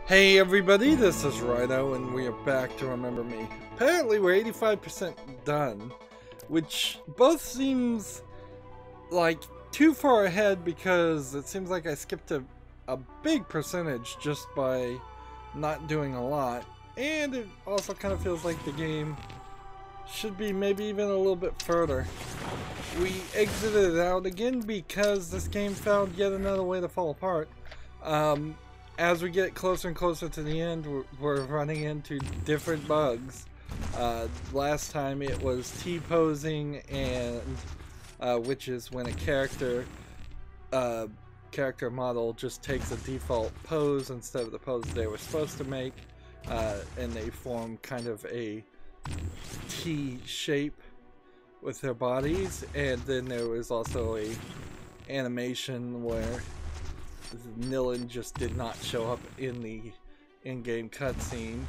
Hey everybody, this is Rydo and we are back to Remember Me. Apparently we're 85% done, which both seems like too far ahead because it seems like I skipped a big percentage just by not doing a lot, and it also kind of feels like the game should be maybe even a little bit further. We exited it out again because this game found yet another way to fall apart. As we get closer and closer to the end, we're running into different bugs. Last time it was T-posing, and which is when a character model just takes a default pose instead of the pose they were supposed to make, and they form kind of a T shape with their bodies. And then there was also a animation where Nilin just did not show up in the in-game cutscene,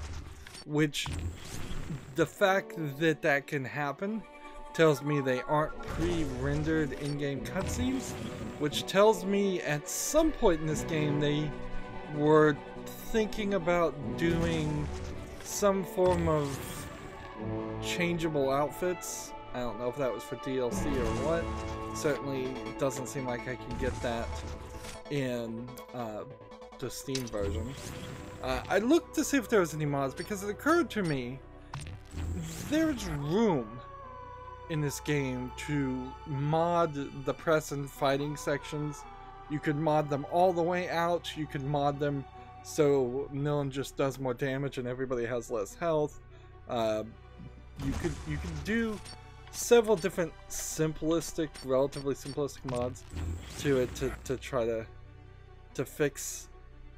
which the fact that that can happen tells me they aren't pre-rendered in-game cutscenes, which tells me at some point in this game they were thinking about doing some form of changeable outfits. I don't know if that was for DLC or what. Certainly doesn't seem like I can get that in the Steam version. I looked to see if there was any mods because it occurred to me there's room in this game to mod the press and fighting sections. You could mod them all the way out. You could mod them so no one just does more damage and everybody has less health. You could do several different relatively simplistic mods to it to try to fix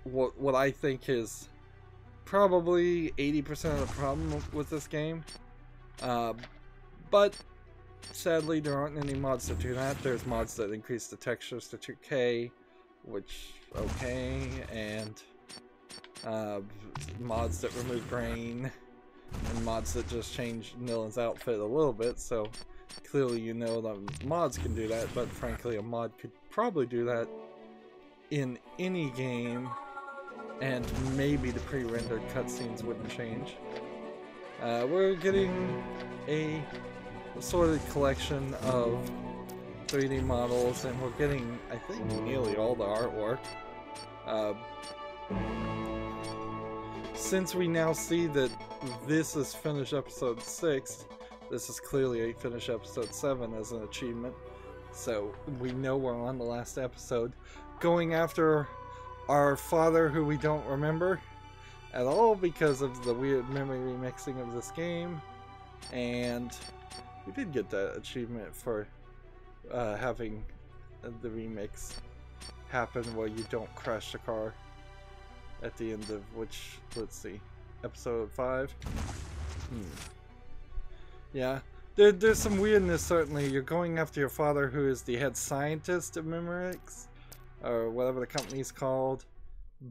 what I think is probably 80% of the problem with this game. But sadly there aren't any mods that do that. There's mods that increase the textures to 2K, which okay, and mods that remove grain, and mods that just change Nilin's outfit a little bit. So clearly you know that mods can do that, but frankly a mod could probably do that in any game, and maybe the pre-rendered cutscenes wouldn't change. We're getting a assorted collection of 3D models, and we're getting, I think, nearly all the artwork. Since we now see that this is finished episode 6, this is clearly a finish episode 7 as an achievement. So we know we're on the last episode, going after our father who we don't remember at all because of the weird memory remixing of this game. And we did get that achievement for having the remix happen where you don't crash the car at the end of which, let's see, episode 5. Yeah, there's some weirdness. Certainly you're going after your father who is the head scientist of Memorex, or whatever the company's called,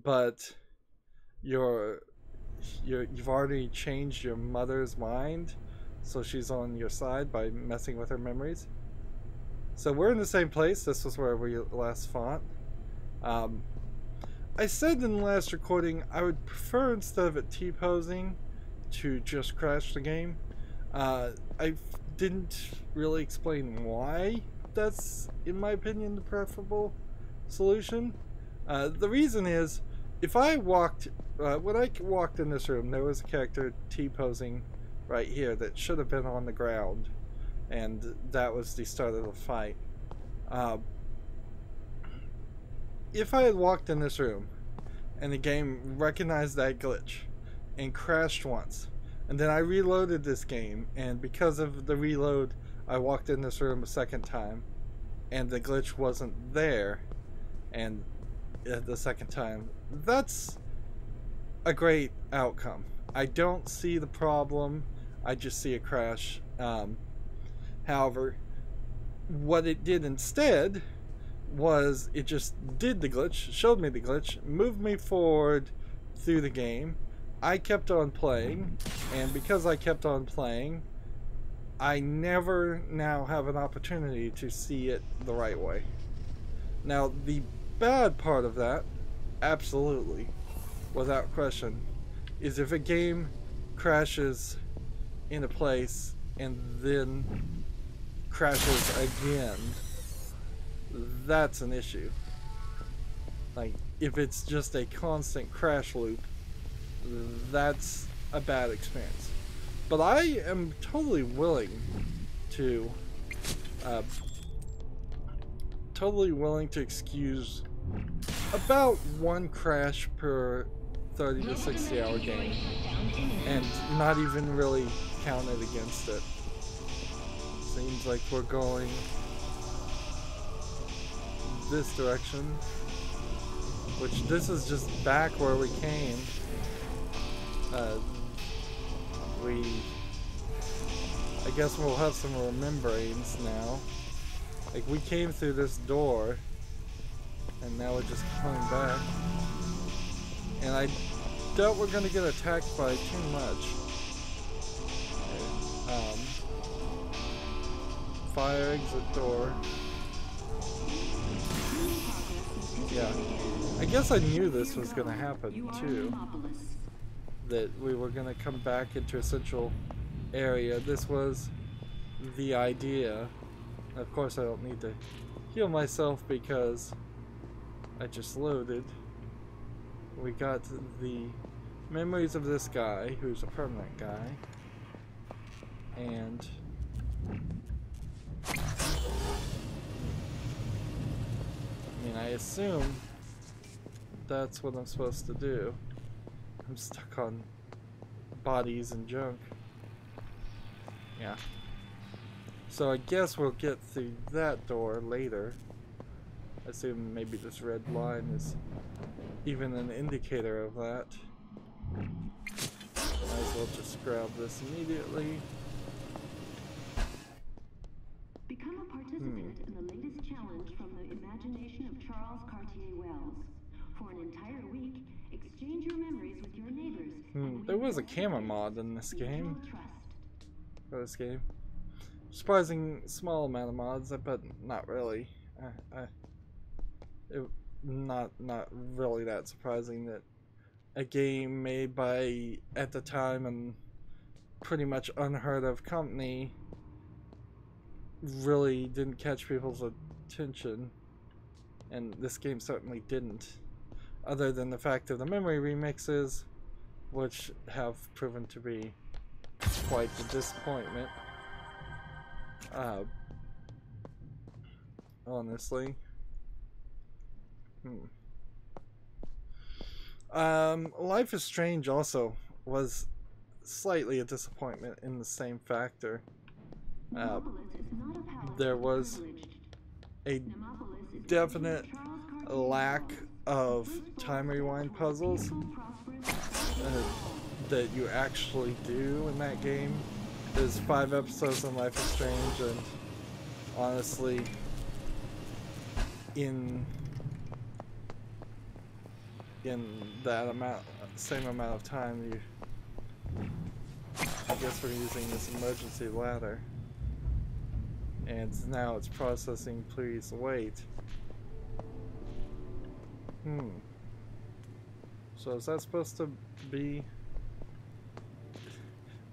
but you've already changed your mother's mind, so she's on your side by messing with her memories. So we're in the same place. This was where we last fought. I said in the last recording I would prefer, instead of it T-posing, to just crash the game. I didn't really explain why that's, in my opinion, the preferable solution. The reason is, if I walked, when I walked in this room, there was a character T-posing right here that should have been on the ground, and that was the start of the fight. If I had walked in this room and the game recognized that glitch and crashed once, and then I reloaded this game, and because of the reload I walked in this room a second time and the glitch wasn't there, and the second time, that's a great outcome. I don't see the problem, I just see a crash. However, what it did instead was it just did the glitch, showed me the glitch, moved me forward through the game. I kept on playing, and because I kept on playing, I never now have an opportunity to see it the right way. Now, the bad part of that, absolutely, without question, is if a game crashes in a place and then crashes again, that's an issue. Like, if it's just a constant crash loop, that's a bad experience. But I am totally willing to excuse about one crash per 30 to 60 hour game and not even really count it against it. Seems like we're going this direction, which this is just back where we came. I guess we'll have some rememberings now. Like, we came through this door and now we're just coming back, and I doubt we're gonna get attacked by too much. Okay. Fire exit door. Yeah, I guess I knew this was gonna happen too, that we were gonna come back into a central area. This was the idea. Of course I don't need to heal myself because I just loaded. We got the memories of this guy, who's a permanent guy, and I mean, I assume that's what I'm supposed to do. I'm stuck on bodies and junk. Yeah. So I guess we'll get through that door later. I assume maybe this red line is even an indicator of that. Might as well just grab this immediately. Become a participant in the latest challenge from the imagination of Charles Cartier-Wells. For an entire week, exchange your memories with your neighbors. There was a camera mod in this game. For this game. Surprising small amount of mods, but not really. Not really that surprising that a game made by, at the time, and pretty much unheard of company really didn't catch people's attention, and this game certainly didn't, other than the fact of the memory remixes, which have proven to be quite the disappointment. Honestly. Life is Strange also was slightly a disappointment in the same factor. There was a definite lack of time rewind puzzles that you actually do in that game. There's 5 episodes in Life is Strange, and honestly, in that same amount of time, I guess we're using this emergency ladder, and now it's processing. Please wait. So is that supposed to be?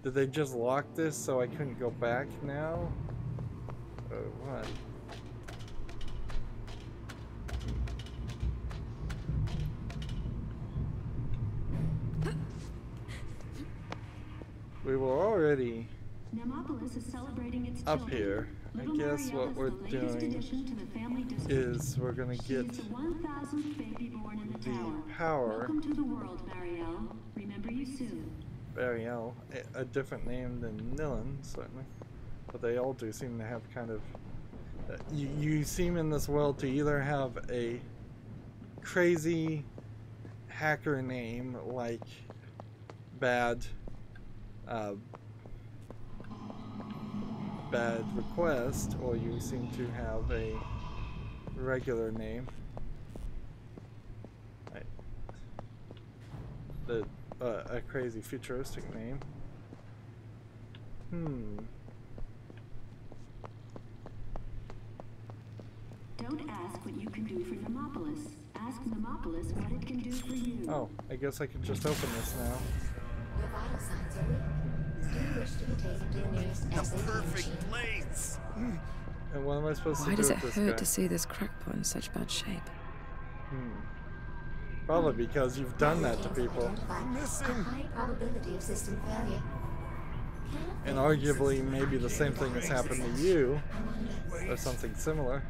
Did they just lock this so I couldn't go back now? Or what? We were already up here. I guess what we're doing is we're gonna get the power. Bariel, a different name than Nilin, certainly, but they all do seem to have kind of. You seem in this world to either have a crazy hacker name like Bad Request, or you seem to have a regular name. A crazy futuristic name. Don't ask what you can do for Nemopolis. ask Nemopolis what it can do for you. Oh, I guess I could just open this now. Your vital signs are weak. Do you wish to be taken to the nearest SAP machine? Place. And what am I supposed to Why do does it with this hurt guy? to see this crackpot in such bad shape? Probably because you've done that to people. Identify a high probability of system failure. And arguably maybe the same thing has happened to you. Or something similar.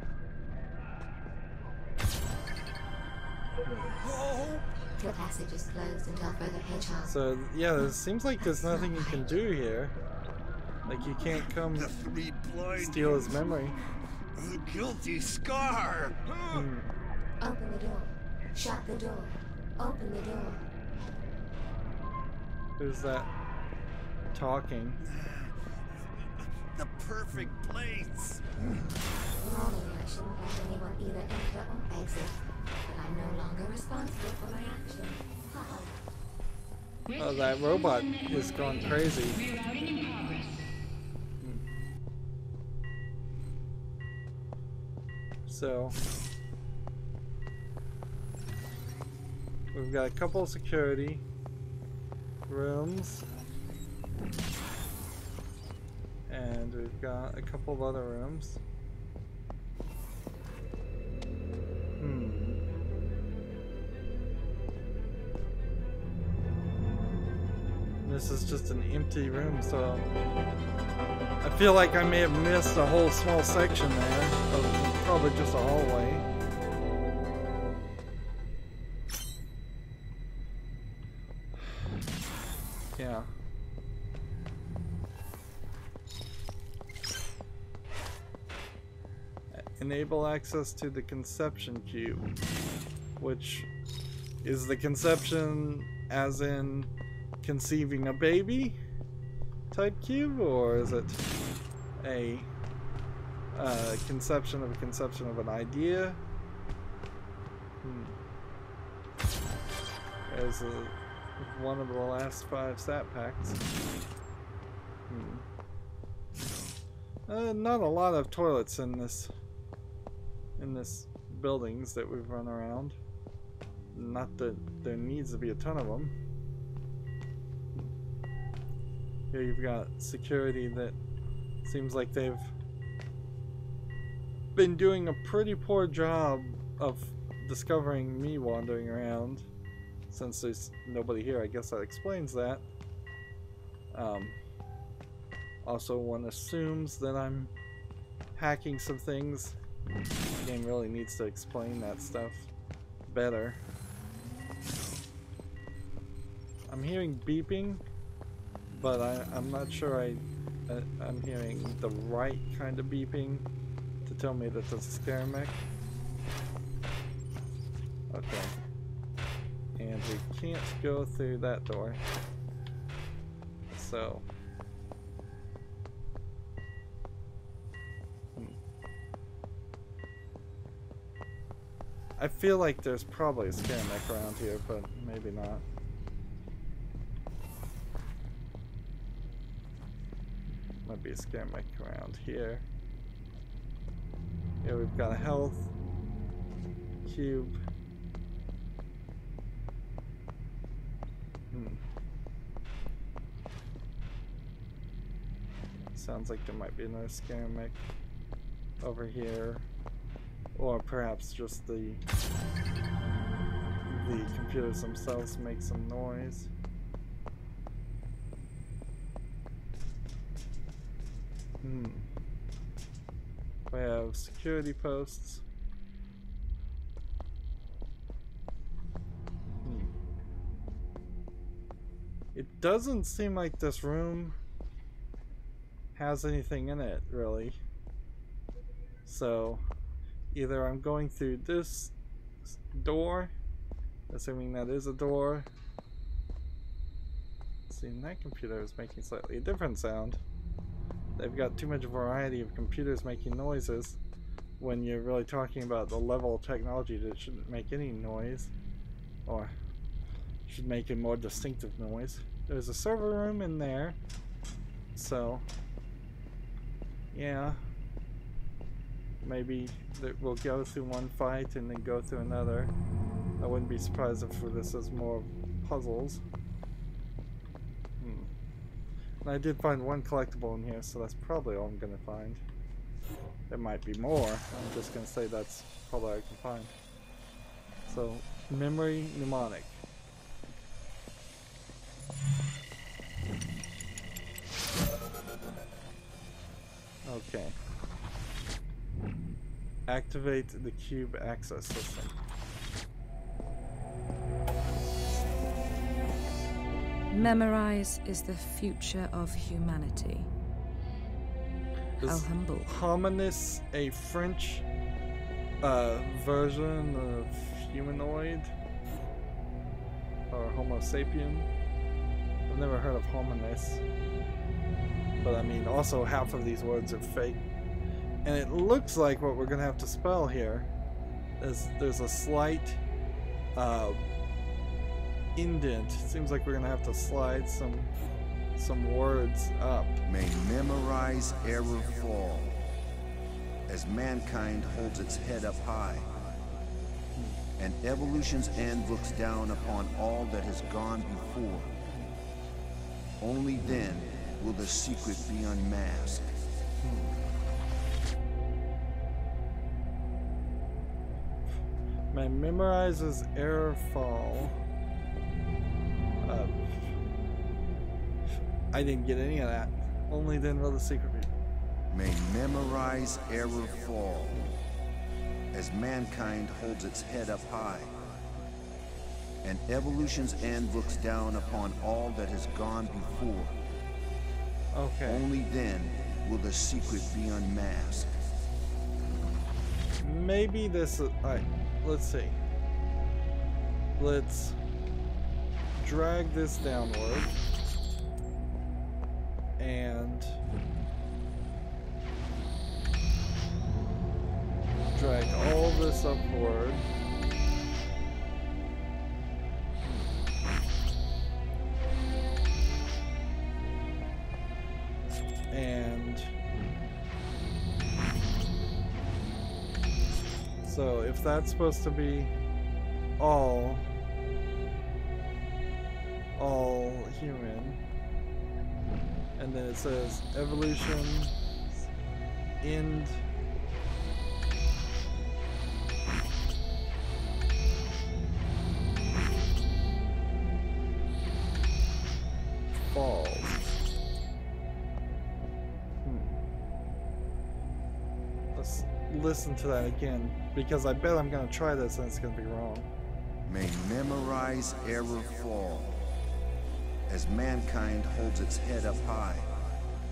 Your passage is closed until further hedgehog. So yeah, it seems like there's nothing you can do here. Like you can't come The three blind. steal his memory. The guilty scar. Open the door. Shut the door. Open the door. Who's that talking? The perfect place. Normally I shouldn't let anyone either enter or exit, but I'm no longer responsible for my actions. Oh, that robot is going crazy. Rerouting in progress. So we've got a couple of security rooms, and we've got a couple of other rooms. This is just an empty room, so I feel like I may have missed a whole small section there of probably just a hallway. Yeah. Enable access to the conception cube, which is the conception as in conceiving a baby type cube, or is it a conception of an idea? As one of the last 5 stat packs. Not a lot of toilets in this buildings that we've run around. Not that there needs to be a ton of them. Here you've got security that seems like they've been doing a pretty poor job of discovering me wandering around. Since there's nobody here, I guess that explains that. Also, one assumes that I'm hacking some things. The game really needs to explain that stuff better. I'm hearing beeping, but I'm not sure I'm hearing the right kind of beeping to tell me that there's a scare mech. Okay. And we can't go through that door. So. I feel like there's probably a scare mech around here, but maybe not. Might be a scare mech around here. Here we've got a health cube. Sounds like there might be another scare mech over here, or perhaps just the computers themselves make some noise. We have security posts. It doesn't seem like this room has anything in it, really. So, either I'm going through this door, assuming that is a door. See, that computer is making slightly a different sound. They've got too much variety of computers making noises when you're really talking about the level of technology that shouldn't make any noise, or should make a more distinctive noise. There's a server room in there, so yeah, maybe we'll go through one fight and then go through another. I wouldn't be surprised if this is more puzzles. And I did find one collectible in here, so that's probably all I'm gonna find. There might be more. I'm just gonna say that's all I can find. So, memory mnemonic. Okay. Activate the cube access system. Memorize is the future of humanity. How Is humble. hominis a French version of humanoid? Or Homo sapien? I've never heard of hominis. But I mean, also half of these words are fake. And it looks like what we're gonna have to spell here is there's a slight indent. It seems like we're gonna have to slide some words up. May memorize error fall, as mankind holds its head up high, and evolution's end looks down upon all that has gone before. Only then will the secret be unmasked. My memorizes error fall. I didn't get any of that. Only then will the secret be. May memorize error fall, as mankind holds its head up high, and evolution's end looks down upon all that has gone before. Okay. Only then will the secret be unmasked. Maybe this is... Alright, let's see. Let's drag this downward. And drag all this upward. And so if that's supposed to be all human, and then it says evolution end falls. Let's listen to that again, because I bet I'm gonna try this and it's gonna be wrong. May memorize error fall, as mankind holds its head up high,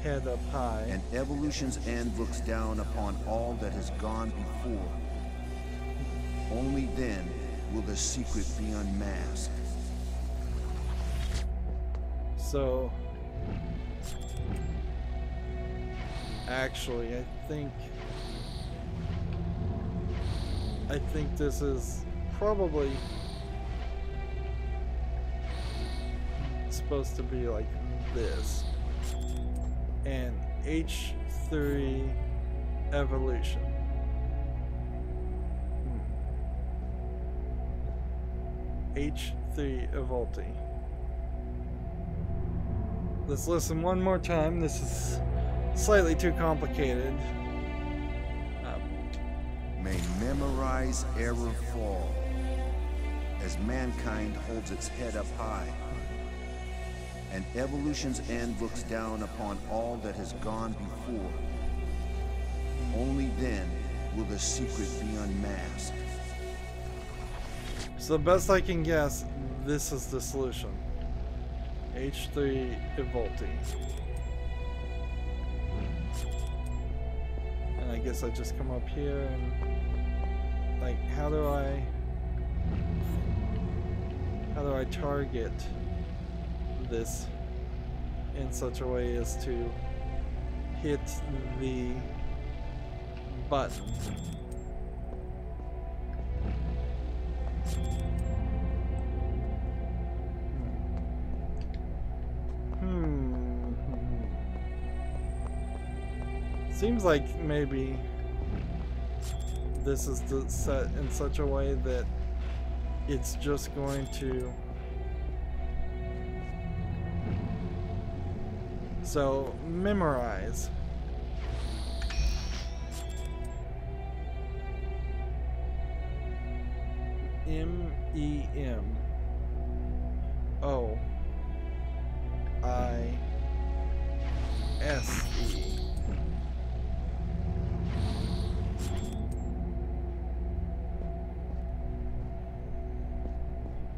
Head up high. and evolution's end looks down upon all that has gone before. Only then will the secret be unmasked. So, actually, I think this is probably supposed to be like this. And H3 evolution. H3 evolti. Let's listen one more time. This is slightly too complicated. May memorize error fall, as mankind holds its head up high, and evolution's end looks down upon all that has gone before. Only then will the secret be unmasked. So the best I can guess, this is the solution. H3 evolti. And I guess I just come up here and like how do I target this in such a way as to hit the button? Seems like maybe this is set in such a way that it's just going to... So, memorize. MEMORISE.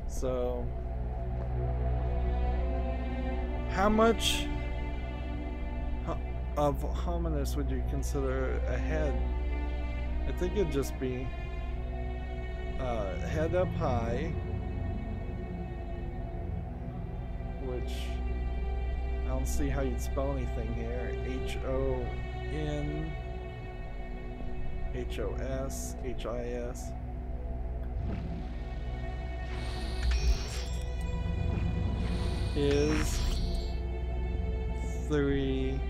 So, how much of hominis would you consider a head? I think it'd just be head up high, which I don't see how you'd spell anything here. HONHOSHIS. Is 3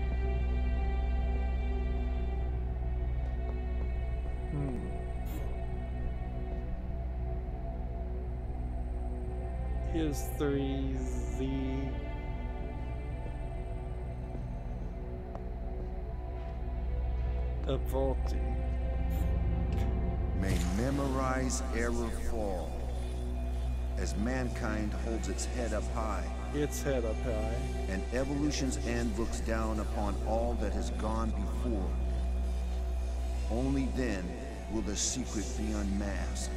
Here's 3Z Avolti. May memorize error fall as mankind holds its head up high. Its head up high. And evolution's end looks down upon all that has gone before. Only then will the secret be unmasked.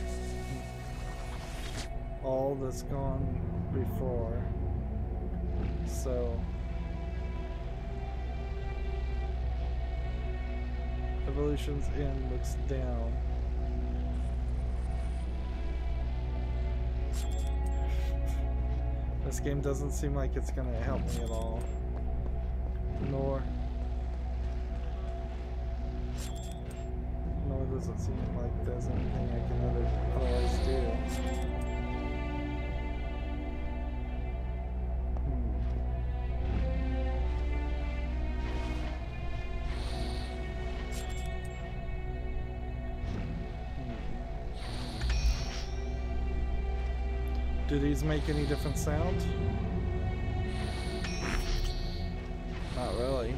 All that's gone before. So evolution's end looks down. This game doesn't seem like it's gonna help me at all. Nor does it seem like there's anything I can otherwise do. Do these make any different sound? Not really.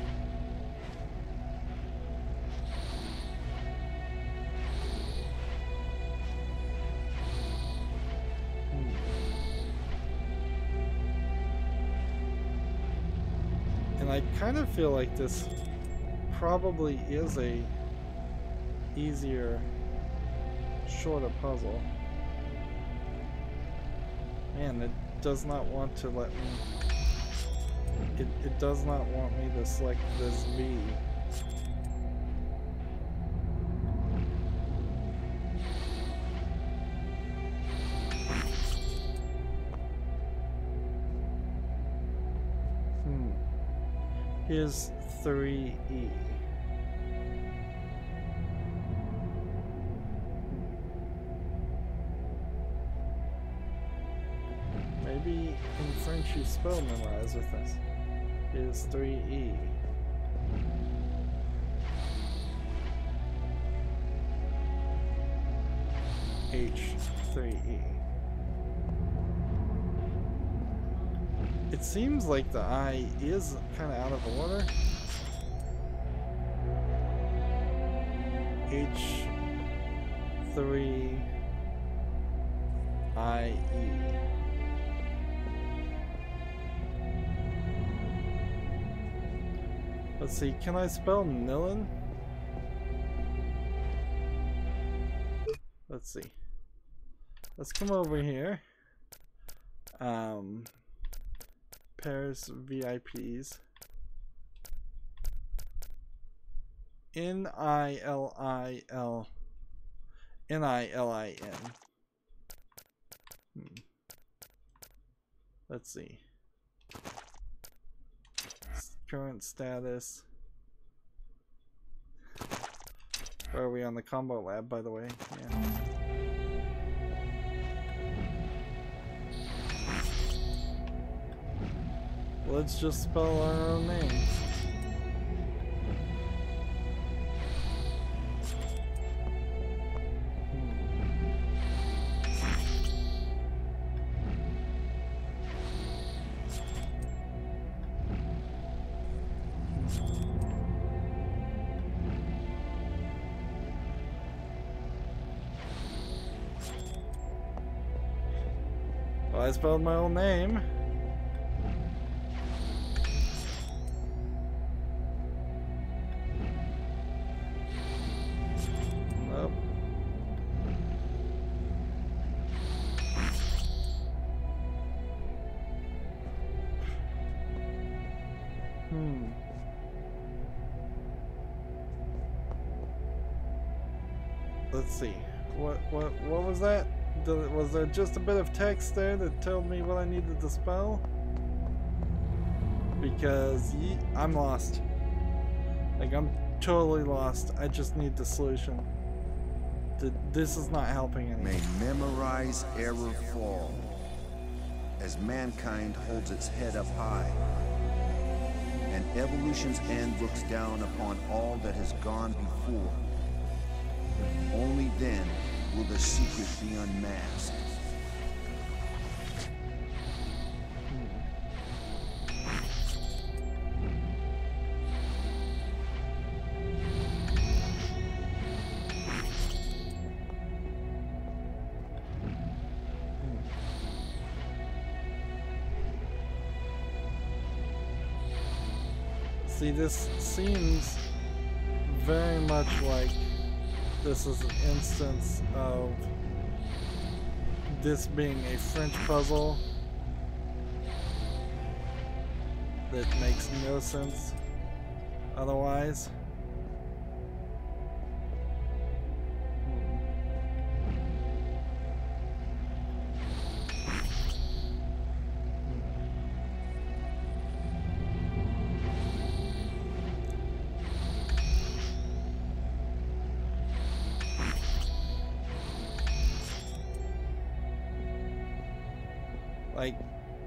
And I kind of feel like this probably is a easier, shorter puzzle. Man, it does not want to let me... It does not want me to select this V. Here's 3E. Maybe in French you spell memorize with this. Is 3E. H3E. It seems like the I is kind of out of order. H3IE. Let's see, can I spell Nilin? Let's see. Let's come over here. Paris VIPs. Nilin. Let's see. Current status. Where are we on the combo lab, by the way? Yeah. Let's just spell our own name. Well, I spelled my own name. Nope. Let's see. What was that? Was there just a bit of text there that told me what I needed to spell? Because I'm lost. Like, I'm totally lost. I just need the solution. This is not helping anyone. May memorize error fall as mankind holds its head up high and evolution's end looks down upon all that has gone before. Only then will the secret be unmasked. See, this seems very much like this is an instance of this being a French puzzle that makes no sense otherwise. Like,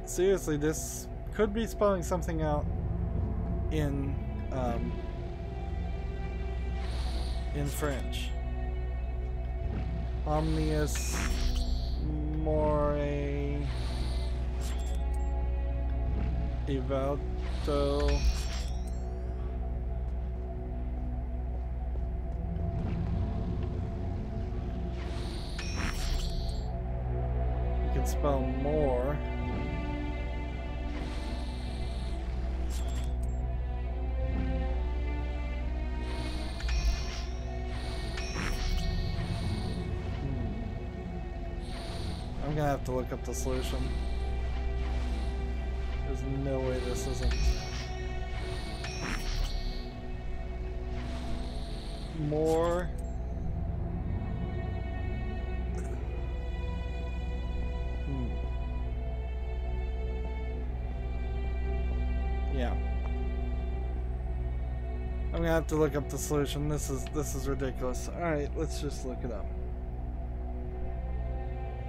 seriously, this could be spelling something out in French. Omnius more evalto. You can spell more. I'm gonna have to look up the solution. There's no way this isn't more. Yeah. I'm gonna have to look up the solution. This is ridiculous. Alright, let's just look it up.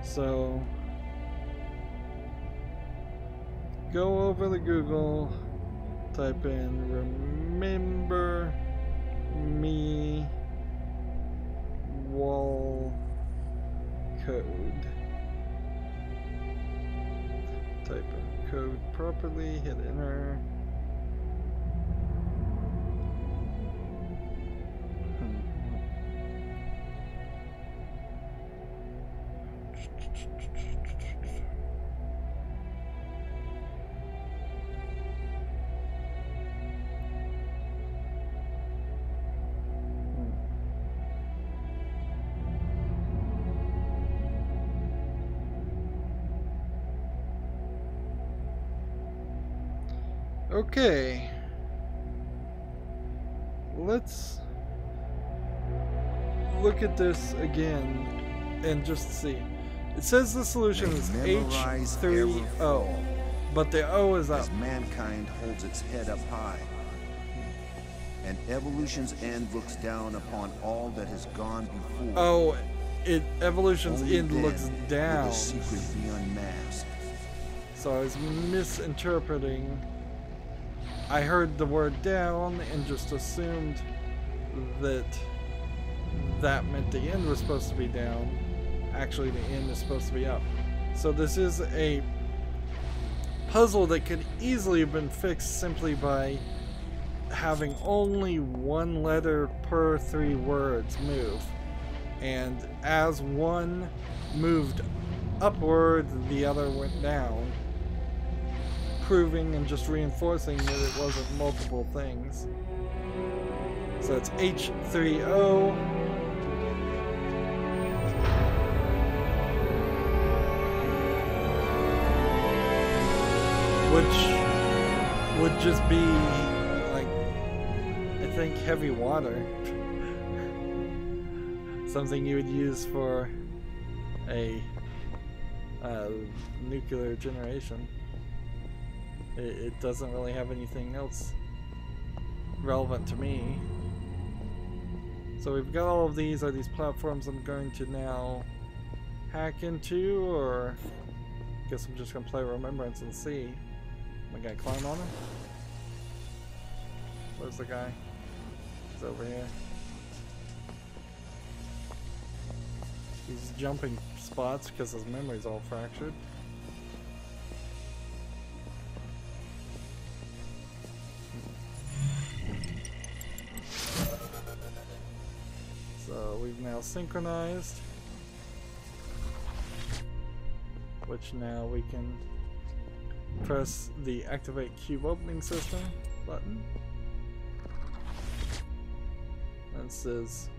So go over to Google, type in remember me wall code. Type in code properly, hit enter. Okay, let's look at this again and just see. It says the solution is H3O, but the O is up. As mankind holds its head up high, and evolution's end looks down upon all that has gone before. Oh, evolution's Only end then looks will down. the secret be unmasked. So I was misinterpreting. I heard the word down and just assumed that that meant the end was supposed to be down. Actually, the end is supposed to be up. So this is a puzzle that could easily have been fixed simply by having only one letter per 3 words move. And as one moved upward, the other went down, proving and just reinforcing that it wasn't multiple things. So it's H3O. Which would just be like, I think, heavy water. Something you would use for a nuclear generation. It doesn't really have anything else relevant to me. So we've got all of these. Are these platforms I'm going to now hack into, or I guess I'm just gonna play Remembrance and see. Am I gonna climb on him? Where's the guy? He's over here. He's jumping spots because his memory's all fractured. So we've now synchronized, which now we can press the activate cube opening system button. And it says,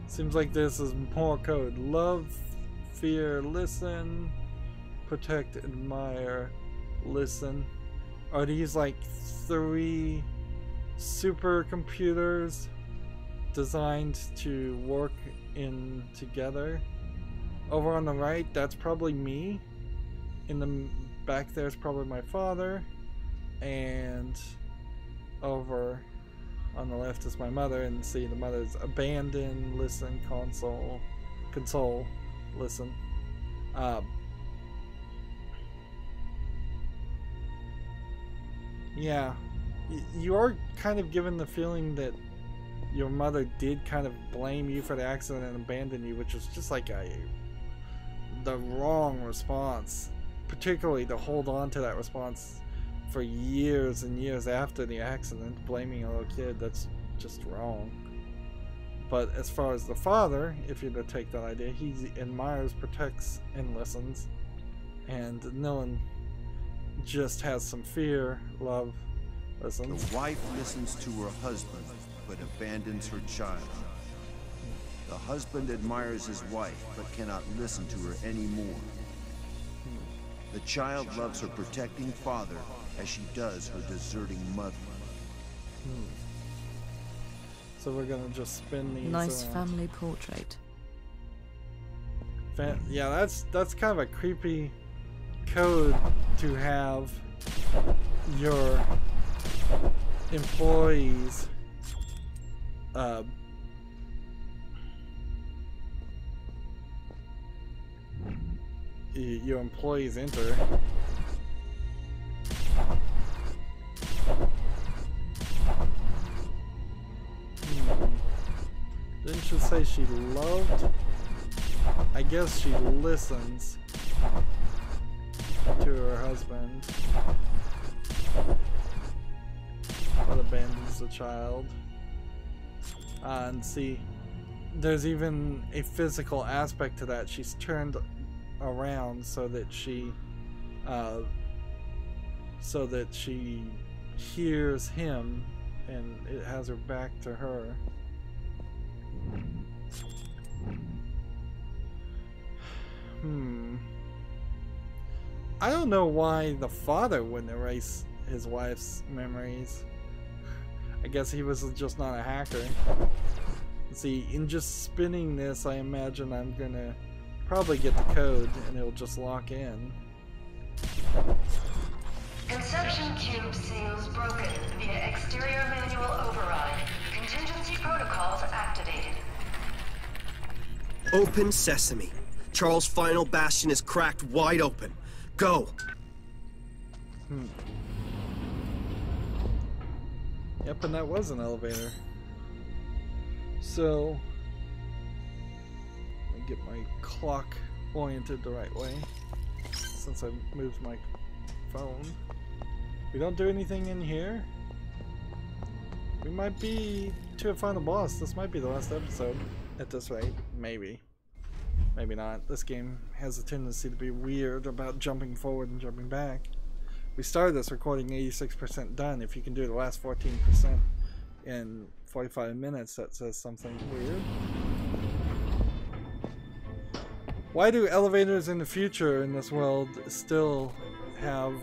seems like this is more code. Love, fear, listen, protect, admire, listen. Are these like 3 supercomputers designed to work in together? Over on the right, that's probably me. In the back there's probably my father, and over on the left is my mother, and see the mother's abandon, listen, console, listen. Yeah, you are kind of given the feeling that your mother did kind of blame you for the accident and abandon you, which was just like the wrong response. Particularly to hold on to that response for years and years after the accident, blaming a little kid, that's just wrong. But as far as the father, if you're to take that idea, he admires, protects, and listens. And Nilin just has some fear, love, listens. The wife listens to her husband, but abandons her child. The husband admires his wife, but cannot listen to her anymore. The child loves her protecting father as she does her deserting mother. So we're gonna just spin these Nice around. family portrait. Yeah, that's kind of a creepy code to have your employees enter. Didn't she say she loved? I guess she listens to her husband, but abandons the child. And see, there's even a physical aspect to that. She's turned around so that she hears him, and it has her back to her. I don't know why the father wouldn't erase his wife's memories. I guess he was just not a hacker. See, in just spinning this, I imagine I'm gonna probably get the code and it'll just lock in. Conception tube seals broken via exterior manual override. Contingency protocols activated. Open sesame. Charles' final bastion is cracked wide open. Go! Yep, and that was an elevator. So, let me get my clock oriented the right way, since I moved my phone. We don't do anything in here. We might be to a final boss. This might be the last episode at this rate, maybe. Maybe not. This game has a tendency to be weird about jumping forward and jumping back. We started this recording 86% done. If you can do the last 14% in 45 minutes, that says something weird. Why do elevators in the future in this world still have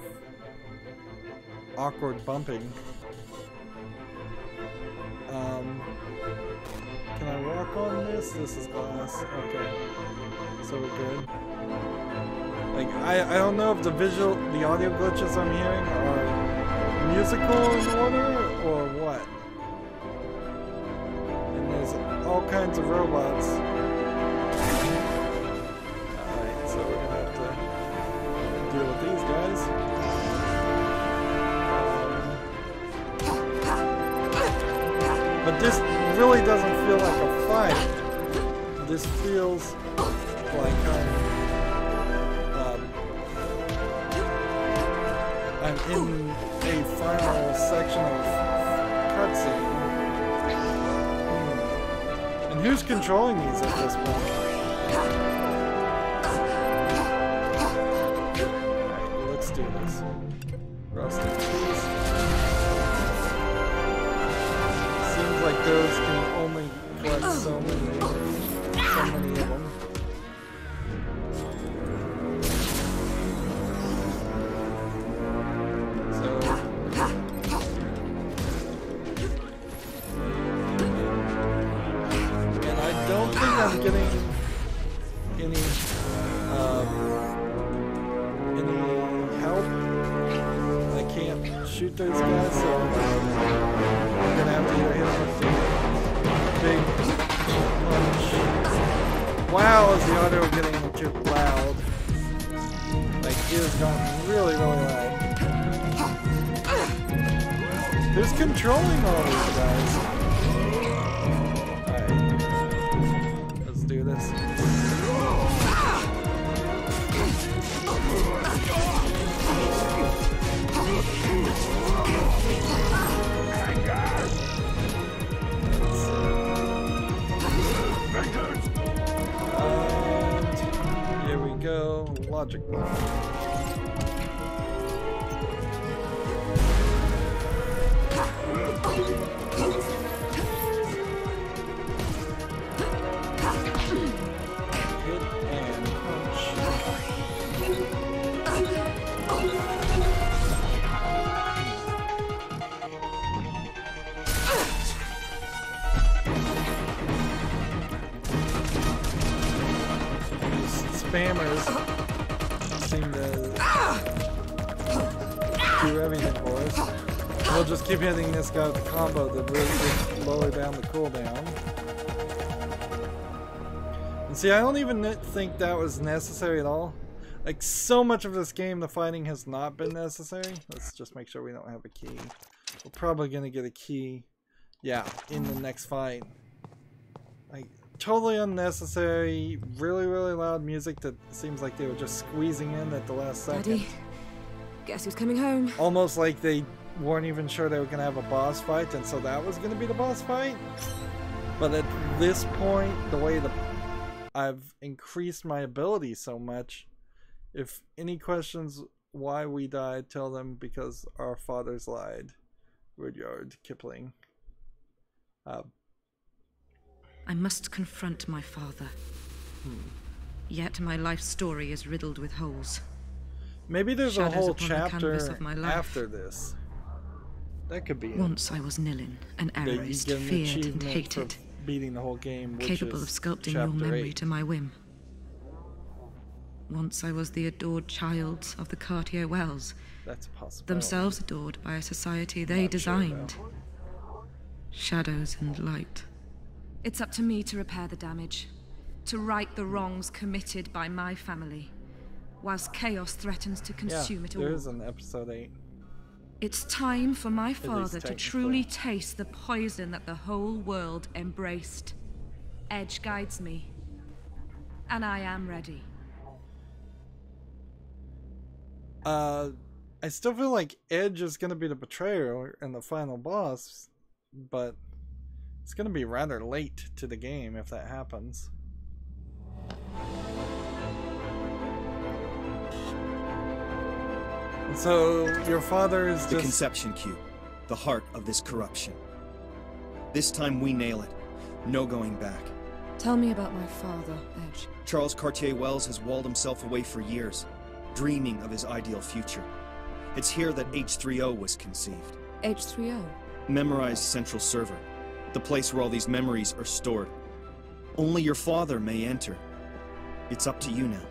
awkward bumping? Can I walk on this? This is glass. Okay. So we're good. Like, I don't know if the audio glitches I'm hearing are musical in order or what. And there's all kinds of robots. Alright, so we're gonna have to deal with these guys. But this really doesn't feel like a fight. This feels like I'm in a final section of cutscene. And who's controlling these at this point? Alright, let's do this. Rust in peace. Seems like those can only collect so many of them. I'm getting any help. I can't shoot those guys, so I'm gonna have to hit them with the big punch. Wow, is the audio getting too loud? Like, it has gotten really, really loud. Who's controlling all these guys? Do this. And here we go. Logic bomb. Spammers seem to do everything for us. We'll just keep hitting this guy with the combo that really just lower down the cooldown. And see, I don't even think that was necessary at all. Like, so much of this game, the fighting has not been necessary. Let's just make sure we don't have a key. We're probably going to get a key, yeah, in the next fight. Like, totally unnecessary, really, really loud music that seems like they were just squeezing in at the last second. Daddy, guess who's coming home? Almost like they weren't even sure they were going to have a boss fight, and so that was going to be the boss fight. But at this point, the way I've increased my ability so much, if any questions why we died, tell them because our fathers lied. Rudyard Kipling. I must confront my father. Yet my life story is riddled with holes. Maybe there's Shadows a whole upon the canvas chapter of my life. after this. That could be Once I was Nilin, an that you errorist, get an feared and achievement hated, for beating the whole game, which capable is of sculpting your memory 8. to my whim. Once I was the adored child of the Cartier Wells, That's a possibility. themselves adored by a society they Not sure, designed. Shadows and light. It's up to me to repair the damage, to right the wrongs committed by my family, whilst chaos threatens to consume it all. There is an episode 8. It's time for my father to technically. truly taste the poison that the whole world embraced. Edge guides me, and I am ready. I still feel like Edge is going to be the betrayer and the final boss, but it's going to be rather late to the game if that happens. So your father is The just... conception cube, the heart of this corruption. This time we nail it. No going back. Tell me about my father, Edge. Charles Cartier-Wells has walled himself away for years, dreaming of his ideal future. It's here that H3O was conceived. H3O? Memorized central server, the place where all these memories are stored. Only your father may enter. It's up to you now.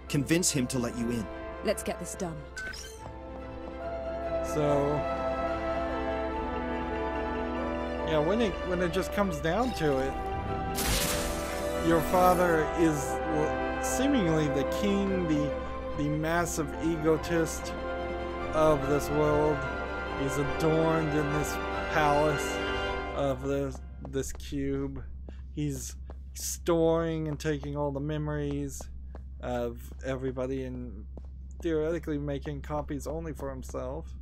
Convince him to let you in. Let's get this done. So... yeah, when it just comes down to it, your father is seemingly the king, the massive egotist of this world. He's adorned in this palace of this cube. He's storing and taking all the memories of everybody and theoretically making copies only for himself.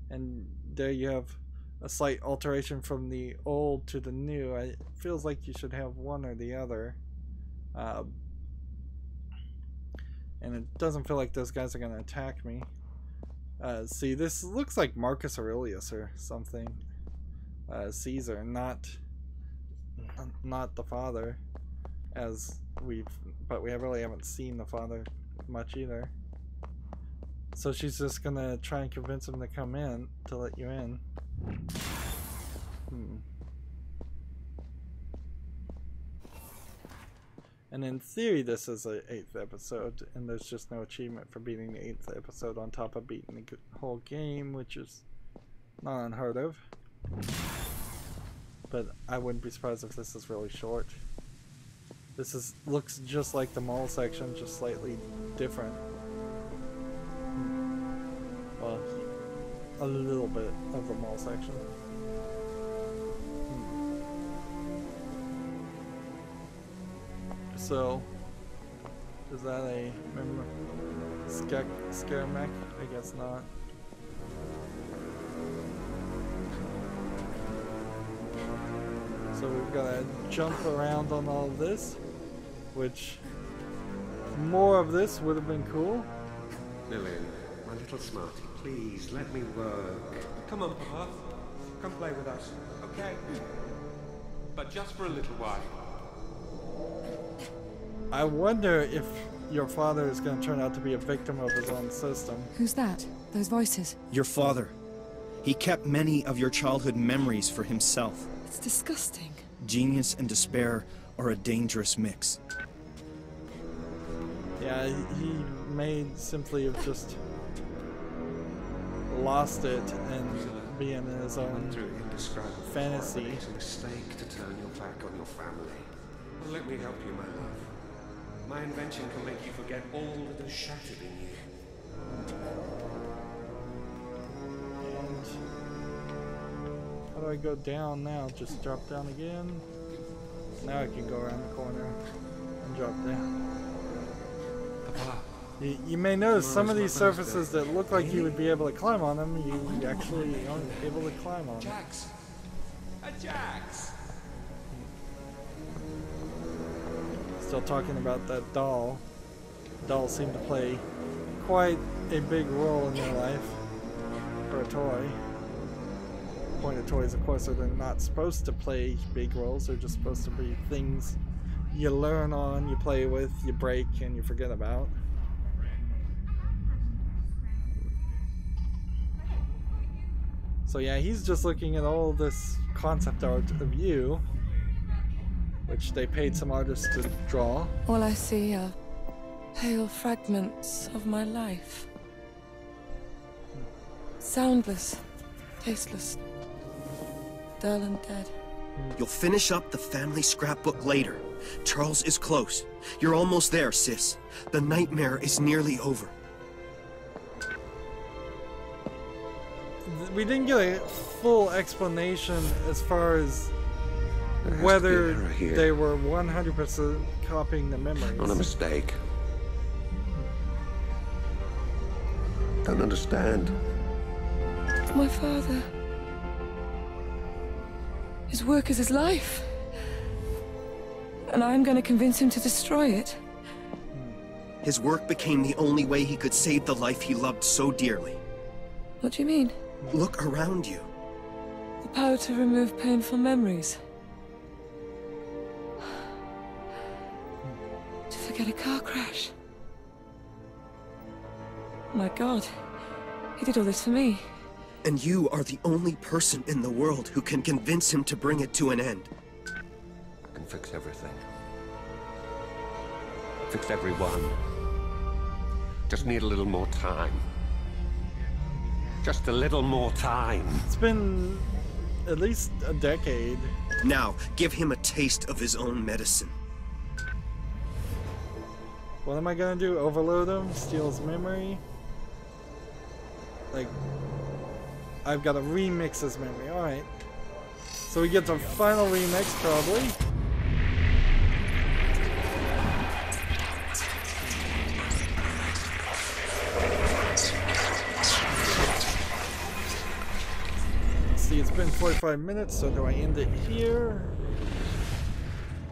And there you have a slight alteration from the old to the new. It feels like you should have one or the other. And it doesn't feel like those guys are going to attack me. See, this looks like Marcus Aurelius or something. Caesar, not the father, but we really haven't seen the father much either. So she's just gonna try and convince him to come in, to let you in. And in theory this is the 8th episode, and there's just no achievement for beating the 8th episode on top of beating the whole game, which is not unheard of. But I wouldn't be surprised if this is really short. This looks just like the mall section, just slightly different. Well, a little bit of the mall section. So, is that a scare mech? I guess not. So we've got to jump around on all of this, which more of this would have been cool. Nilin, my little smarty, please let me work. Come on, Papa. Come play with us. Okay. But just for a little while. I wonder if your father is going to turn out to be a victim of his own system. Who's that? Those voices? Your father. He kept many of your childhood memories for himself. It's disgusting. Genius and despair are a dangerous mix. Yeah, he may simply have just lost it and be in his own fantasy. It's a mistake to turn your back on your family. Well, let me help you, my love. My invention can make you forget all that is shattered in you. And how do I go down now? Just drop down again. Now I can go around the corner and drop down. Papa. You may notice some of these surfaces that look like you would be able to climb on them, you actually aren't able to climb on. Jax! Jax! Still talking about that doll. Dolls seem to play quite a big role in your life for a toy. The point of toys, of course, are they're not supposed to play big roles. They're just supposed to be things you learn on, you play with, you break, and you forget about. So yeah, he's just looking at all this concept art of you, which they paid some artists to draw. All I see are pale fragments of my life. Soundless, tasteless, dull and dead. You'll finish up the family scrapbook later. Charles is close. You're almost there, sis. The nightmare is nearly over. We didn't get a full explanation as far as whether they were 100% copying the memories. Not a mistake. Don't understand. My father. His work is his life. And I'm going to convince him to destroy it. His work became the only way he could save the life he loved so dearly. What do you mean? Look around you. The power to remove painful memories. To forget a car crash. My God. He did all this for me. And you are the only person in the world who can convince him to bring it to an end. I can fix everything. Fix everyone. Just need a little more time. Just a little more time. It's been at least a decade. Now, give him a taste of his own medicine. What am I gonna do? Overload him? Steal his memory? Like, I've got to remix his memory. Alright. So we get the final remix, probably. Let's see, it's been 45 minutes, so do I end it here?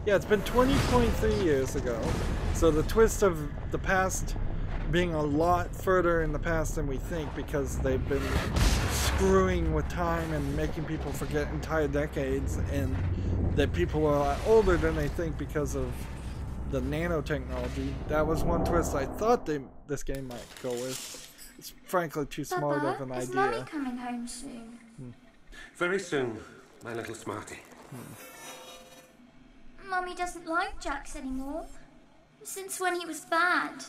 Yeah, it's been 20.3 years ago. So the twist of the past being a lot further in the past than we think, because they've been screwing with time and making people forget entire decades, and that people are a lot older than they think because of the nanotechnology. That was one twist I thought this game might go with. It's frankly too smart of an is idea. Mummy coming home soon? Very soon, my little smarty. Mummy doesn't like Jax anymore. Since when he was bad.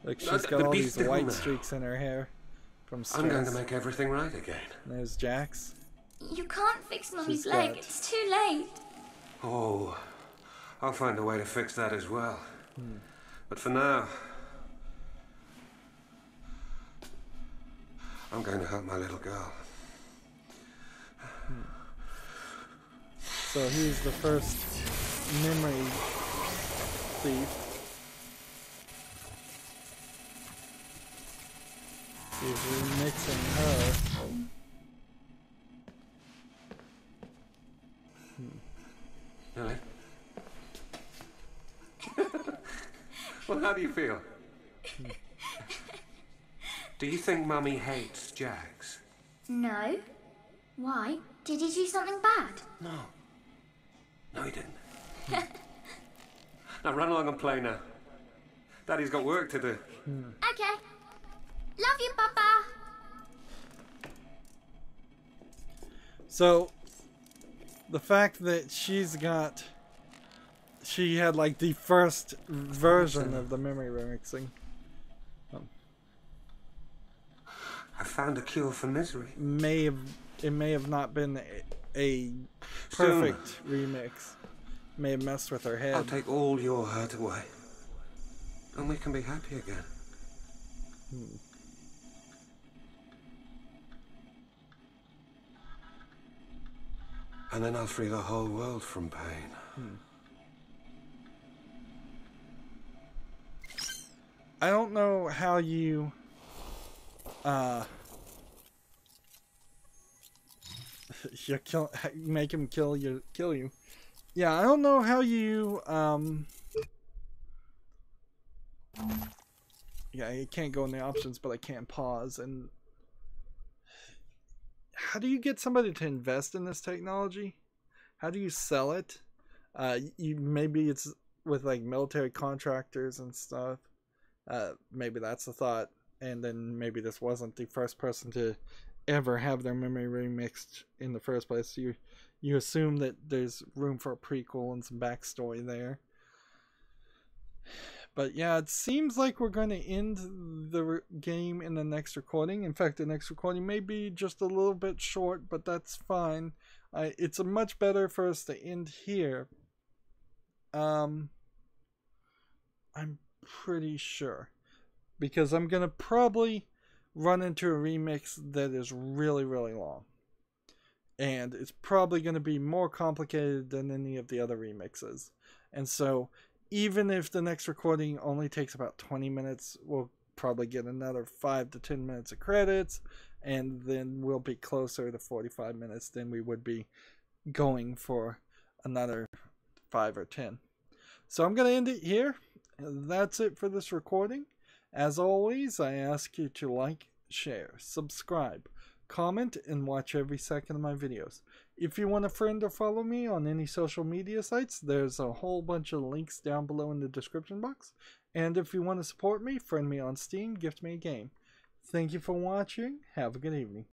Like, she's got all these white streaks in her hair from stress. I'm going to make everything right again. There's Jax. You can't fix Mummy's She's leg. got- It's too late. Oh, I'll find a way to fix that as well. But for now, I'm going to help my little girl. So he's the first memory thief. He's remixing her. Nilin? Well, how do you feel? Do you think Mummy hates Jax? No. Why? Did he do something bad? No. No, he didn't. Now run along and play now. Daddy's got work to do. Okay. Love you, Papa. So, the fact that she had like the first version of the memory remixing. I found a cure for misery. It may have not been a perfect remix. May have messed with her head. I'll take all your hurt away. And we can be happy again. And then I'll free the whole world from pain. I don't know how you make him kill you. Yeah, I don't know how you yeah, I can't go in the options, but I can pause. And how do you get somebody to invest in this technology? How do you sell it? Maybe it's with like military contractors and stuff. Maybe that's the thought. And then maybe this wasn't the first person to ever have their memory remixed in the first place. You assume that there's room for a prequel and some backstory there. But yeah, it seems like we're going to end the game in the next recording. In fact, the next recording may be just a little bit short, but that's fine. It's a much better for us to end here. I'm pretty sure. Because I'm going to probably run into a remix that is really, really long. And it's probably going to be more complicated than any of the other remixes. And so, even if the next recording only takes about 20 minutes, we'll probably get another 5 to 10 minutes of credits. And then we'll be closer to 45 minutes than we would be going for another 5 or 10. So I'm going to end it here. that's it for this recording. As always, I ask you to like, share, subscribe, comment, and watch every second of my videos. If you want a friend or follow me on any social media sites, there's a whole bunch of links down below in the description box. And if you want to support me, friend me on Steam, gift me a game. Thank you for watching. Have a good evening.